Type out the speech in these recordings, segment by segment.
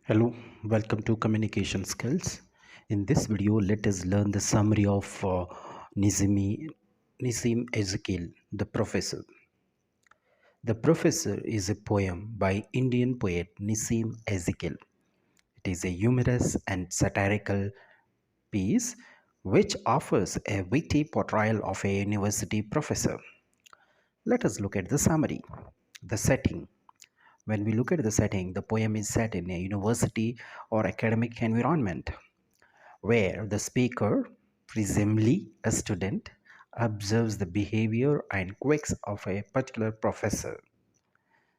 Hello, welcome to Communication Skills. In this video, let us learn the summary of Nissim Ezekiel, the Professor. The Professor is a poem by Indian poet Nissim Ezekiel. It is a humorous and satirical piece which offers a witty portrayal of a university professor. Let us look at the summary. The setting. When we look at the setting, the poem is set in a university or academic environment where the speaker, presumably a student, observes the behavior and quirks of a particular professor.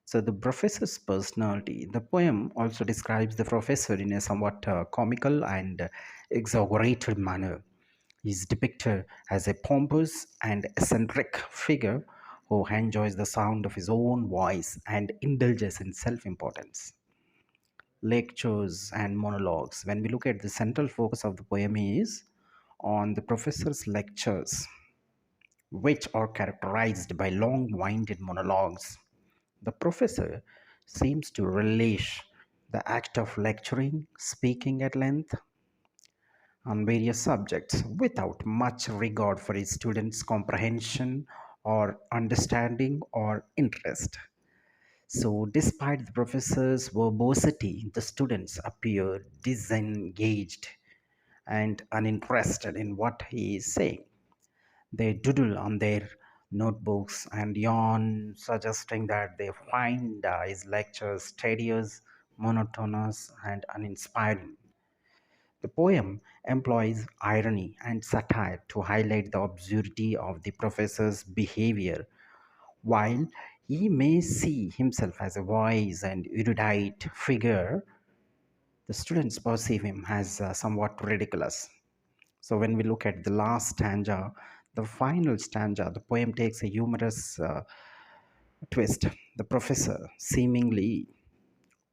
So, the professor's personality. The poem also describes the professor in a somewhat comical and exaggerated manner. He is depicted as a pompous and eccentric figure who enjoys the sound of his own voice and indulges in self importance. Lectures and monologues. When we look at the central focus of the poem is on the professor's lectures, which are characterized by long winded monologues. The professor seems to relish the act of lecturing, speaking at length on various subjects without much regard for his students' comprehension or understanding or interest. So, despite the professor's verbosity, the students appear disengaged and uninterested in what he is saying. They doodle on their notebooks and yawn, suggesting that they find his lectures tedious, monotonous, and uninspiring. The poem employs irony and satire to highlight the absurdity of the professor's behavior. While he may see himself as a wise and erudite figure, the students perceive him as somewhat ridiculous. So, when we look at the last stanza, the final stanza, the poem takes a humorous twist. The professor, seemingly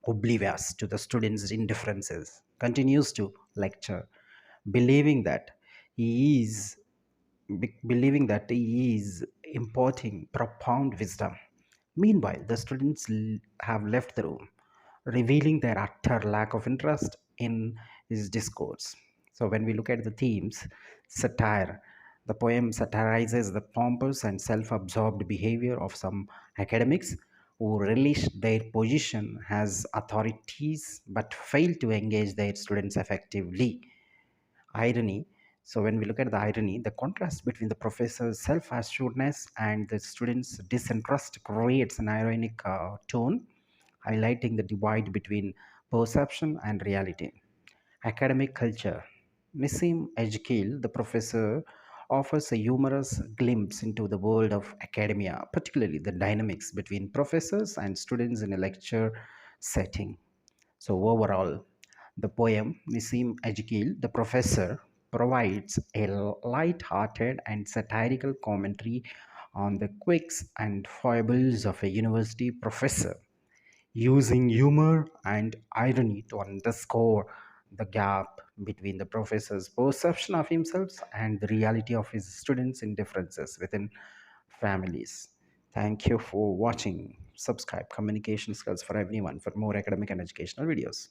oblivious to the students' indifferences, continues to lecture, believing that he is he is imparting profound wisdom. Meanwhile, the students have left the room, revealing their utter lack of interest in his discourse. So, when we look at the themes, satire, the poem satirizes the pompous and self absorbed behavior of some academics who relish their position as authorities but fail to engage their students effectively. Irony. So, when we look at the irony, the contrast between the professor's self assuredness and the student's disinterest creates an ironic tone, highlighting the divide between perception and reality. Academic culture. Nissim Ezekiel, the professor, offers a humorous glimpse into the world of academia, particularly the dynamics between professors and students in a lecture setting. So, overall, the poem Nissim Ezekiel, the professor, provides a light-hearted and satirical commentary on the quirks and foibles of a university professor, using humor and irony to underscore the gap between the professor's perception of himself and the reality of his students' indifferences within families. Thank you for watching. Subscribe Communication Skills for Everyone for more academic and educational videos.